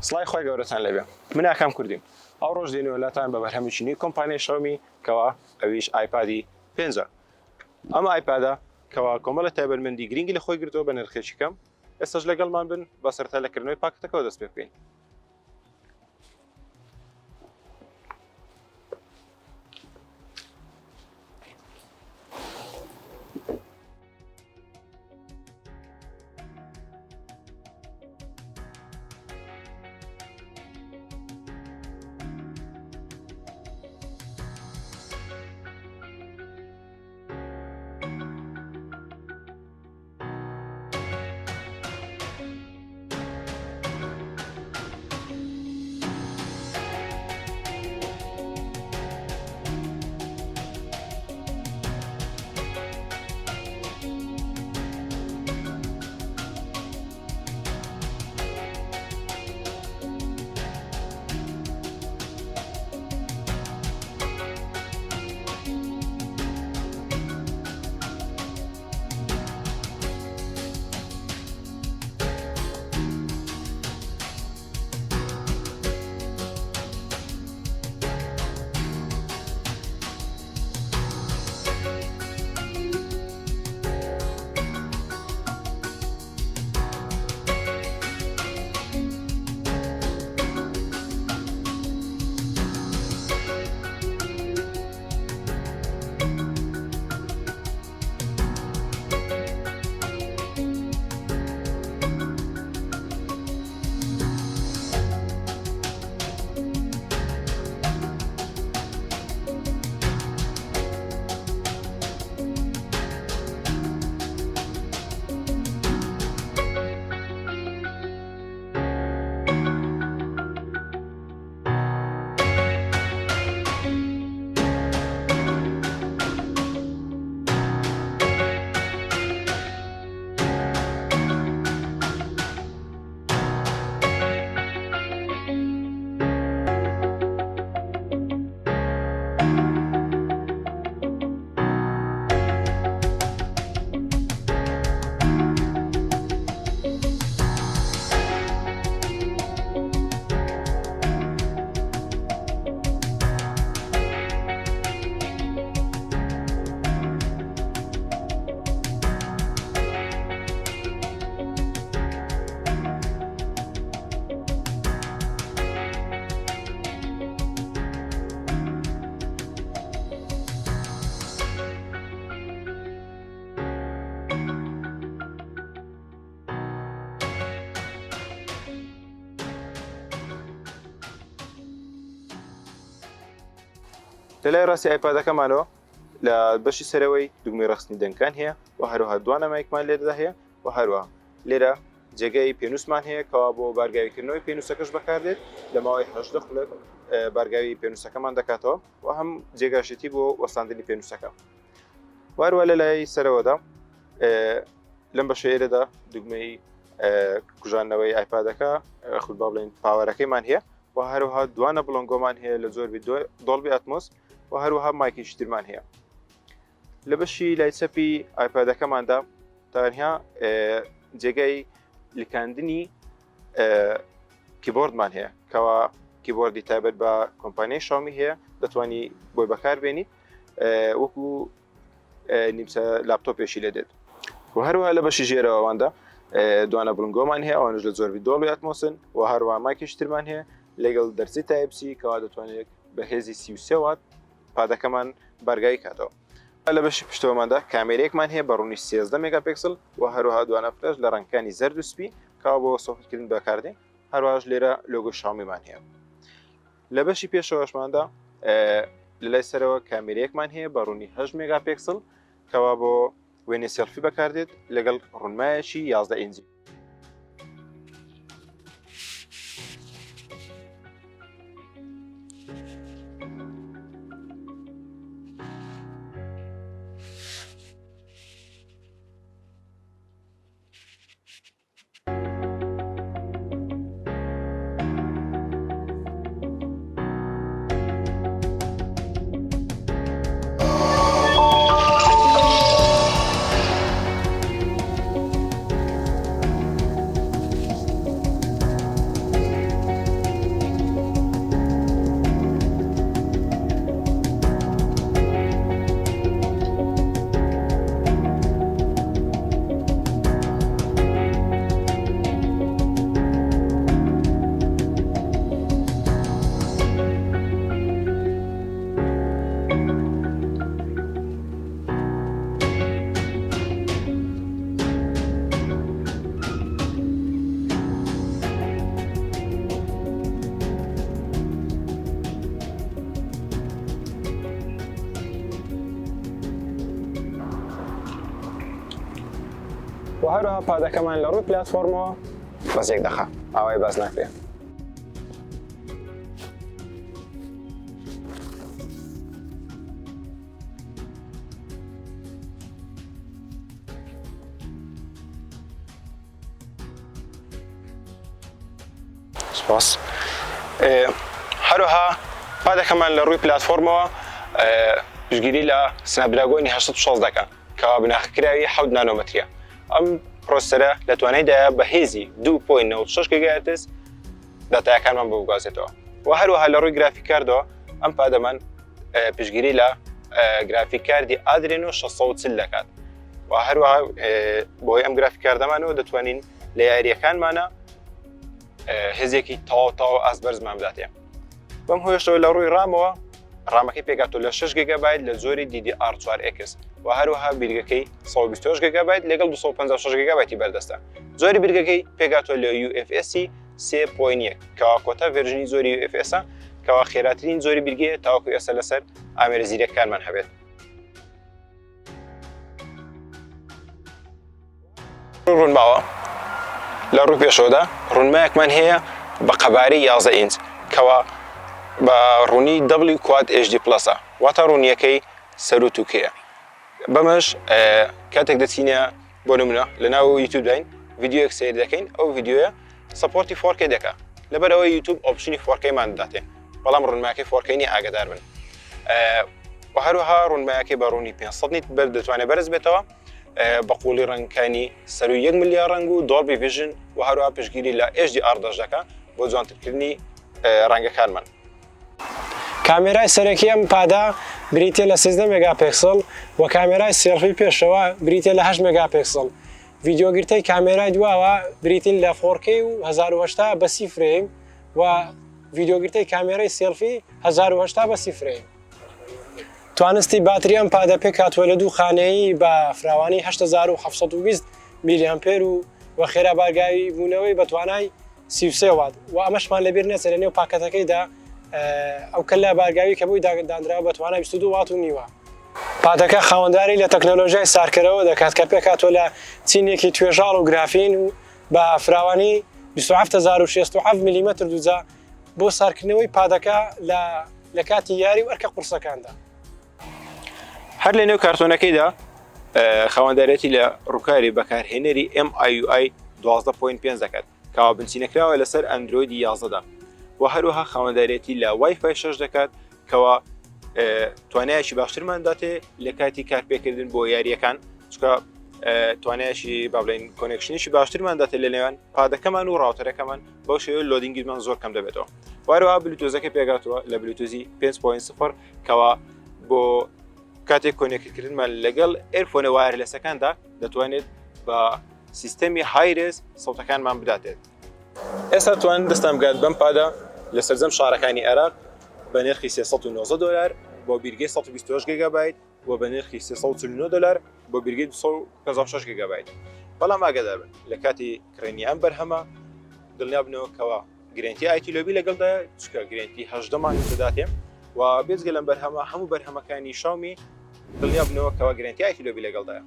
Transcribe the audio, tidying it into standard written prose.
سڵای خۆی گەورەتان لەبێ من ئاکام کوردیم ئەو ڕۆژ دێنەوە لاتان بە بەرهەمێکی کۆمپانیای شاومی کەوا ئەویش ئایپادی 5 ئەمە ئایپادە کەوا کۆمەڵە تایبەتمەندی گرنگی لە خۆی گرتەوە بە نرخێکی کەم ئێستاش لەگەڵمان بن بە سەرەتا لەکردنەوەی پاکەتەکەەوە دەست پێ بکەین. لەلای ڕاستی ئایپادەکەمانەوە لە بەشی سەرەوەی دوگمەی ڕخستنی دەنگەکان هەیە و هەروەها دوانەمایکمان لێرەدا هەیە و هەروەها لێرە جێگەی پێنووسمان هەیە کەوا بۆ بارگاویکردنەوەی پێنووسەکەش بەکاردێت لە ماوەی 18 خولەک بارگاوی پێنووسەکەمان دەکاتەوە و هەم جێگاشتی بۆ وەستاندنی پێنووسەکە. واروە لەلای سەرەوەدا لەم بەشەیەرەدا دوگمەی کوژانەوەی ئایپادەکە خود با بڵێن پاوەرەکەیمان هەیە و هەروەها دوانە بڵۆنگۆمان هەیە لە زۆربەی دۆڵبی ئەتمۆس و هەروەها مایکیش ترمان هەیە. لە بەشی لای چەپی ئایپادەکەماندا تەنیا جێگەی لکاندنی کیبۆردمان هەیە کەوا کیبۆردی تایبەت بە کۆمپانیای شاومی هەیە دەتوانی بۆی بەکاربێنیت وەکو نیمچە لاپتۆپێشی لێ دێت. و هەروەها لە بەشی ژێرەوەواندا دوانە بڵنگۆمان هەیە ئەوانش لە زۆربەی دۆڵبی ئەتمۆسن و هەروەها مایکیش ترمان هەیە لەگەڵ دەرچی تایپسی کەوا دەتوانێت بە هێزی 33 وات پادەکەمان بەرگایی کاتەوە. لە بەشی پشتەوەماندا کامێرەیەکمان هەیە بە ڕوونی 13 مێگاپیکسل و هەروەها دوانە فرەش لە ڕەنگەکانی زەرد و سپی کەوا بۆ سۆفتکردن بەکاردێن هەروەهاش لێرە لۆگۆ شاومیمان هەیە. لە بەشی پێشەوەشماندا لەلای سەرەوە کامێرەیەکمان هەیە بە ڕوونی 8 مێگاپیکسل کەوا بۆ وێنێ سێلفی بەکاردێت لەگەڵ ڕوونمایەکی 11 ئینجی. و هەروەها پادەکەمان لە ڕووی پلتفۆرمەوە بەس یەک دەخە ئاوای باز ناکرێت. سپاس. هەروەها پادەکەمان لە ڕووی پلتفۆرمەوە پشتگیری لە سنابدراگۆنی 816 دەکەن کەوا بناخکراوی 7 نانۆمەتریە. ئەم پرۆسەرە لە توانایدایە بە هێزی 2.96 گیگاهرتز داتایەکانمان بگوازێتەوە. و هەروەها لە ڕووی گرافیک کاردەوە ئەم پادەمان پشتگیری لە گرافیک کاردی ئادرێنۆ 640 دەکات. و هەروەها بۆی ئەم گرافیک کاردەمانەوە دەتوانین لە یاریەکانمانە هێزێکی تەواو ئاسبەرزمان بداتێ. بەم هۆیشتەوە لە ڕووی ڕامەوە ڕامەکەی پێگاتۆ لە 6 گیگابایت لە زۆری DDR4X و هەروەها بیرگەکەی 128 گیگابایت لەگەڵ 256 گیگابایتی بەردەستە. زۆری بیرگەکەی پێگاتۆ لە UFS 3.1 کەوا کۆتا ڤێرژنی زۆری UFS کەوا خێراترین زۆری بیرگەیە تاوەکو ئێستا لەسەر ئامێرە زیرەکانمان هەبێت. ڕوونماوە لە ڕووی پێشەوەدا ڕوونمایەکمان هەیە بە قەبارەی 11 ئینچ کەوا بە ڕوونی W Quad HD Plus واتە ڕوونیەکەی سەر و تووکەیە. بەمەش کاتێک دەچینە بۆ نمونە لە ناو یوتیوب داین ڤیدیۆیەک سیر دەکەین ئەو ڤیدیۆیە سەپۆرتی 4K دەکات لەبەرەوەی یوتیوب ئۆپشنی 4Kمان دەداتێ بەڵام ڕوونمایەکەی 4K نی ئاگادار بن. و هەروەها ڕوونمایەکەی بە ڕوونی 500 نیت دەتوانێت بەرز بێتەوە بە قوڵی ڕەنگەکانی سەر و 1 ملیار ڕەنگ و Dolby Vision و هەروەها پشتگیری لە HDR دەکات بۆ جوانترکردنی ڕەنگەکانمان. کامێرای سەرەکی ئەم پادا بریتە لە 13 مگاپیکسل و کامێرای سێلفی پێشەوە بریتە لە 8 مگاپیکسل. ڤیدیۆگرتەی کامێرای دواوە بریتین لە 4K و 1080 بە 30 فریم و ڤیدیۆگرتەی کامێرای سێلفی 1080 بە 30 فریم. توانستی باتری ئەم پادە پێ کاتوە لە دوو خانەیی بە فراوانی 8720 میلی ئەمپێر و خێرا بارگاوی بوونەوەی بە توانای 33 وات و ئەمەشمان لەبیر نەچێت لە نێو پاکەتەکەیدا ئەو کەلا بارگاوی کە بووی دانراوە بە توانای 22 وات و نیوە. پادەکە خاوەنداری لە تەکنۆلۆژیای سارکەرەوە دەکات کە پێکاتوە لە چینێکی توێژاڵ و گرافین و بە فراوانی 27667 میلیمتر دووجا بۆ سارکردنەوەی پادەکە لە کاتی یاری و ئەرکە قورسەکاندا. هەر لە نێو کارتۆنەکەیدا خاوەندارەتی لە ڕووکاری بەکارهێنەری MIUI 12.5 دەکات کەوا بنچینەکراوە لەسەر ئەندرۆیدی 11دا و هەروەها خاوەندارەتی لە وایفای 6 دەکات کەوا توانایشی باشترمان داتێ لە کاتی کارپێکردن بۆ یاریەکان چکە توانایشی با بڵین کۆنێکشنیشی باشترمان داتێ لە نێوان پادەکەمان و ڕاوتەرەکەمان بەو شێوەیە لۆدینگیمان زۆر کەم دەبێتەوە. وارەوە بلوتۆزەکە پێگاتەوە لە بلوتۆزی 5.0 کەوا بۆ کاتێک کۆنێکتکردنمان لەگەڵ ئێرفۆنە وایرلەسەکاندا دەتوانێت بە سیستەمی هایرێز سەوتەکانمان بداتێت. ئێستا توانن دەستان بگات بەم پادە لە سەرجەم شارەکانی عێراق بە نرخی $390 بۆ بیرگەی 128 گیگابایت و بە نرخی $349 بۆ بیرگەی 256 گیگابایت. بەڵام ئاگادار بن لە کاتی کڕێنی ئەم بەرهەمە دڵنیا بنەوە کەوا گرنتی ئایتیلۆبی لەگەڵدایە چکە گرنتی 18 مانگ دەداتێ و بێجگە لەم بەرهەمە هەموو بەرهەمەکانی شاومی دڵنیا بنەوە کەوا گرنتی ئایتیلۆبی لەگەڵدایە.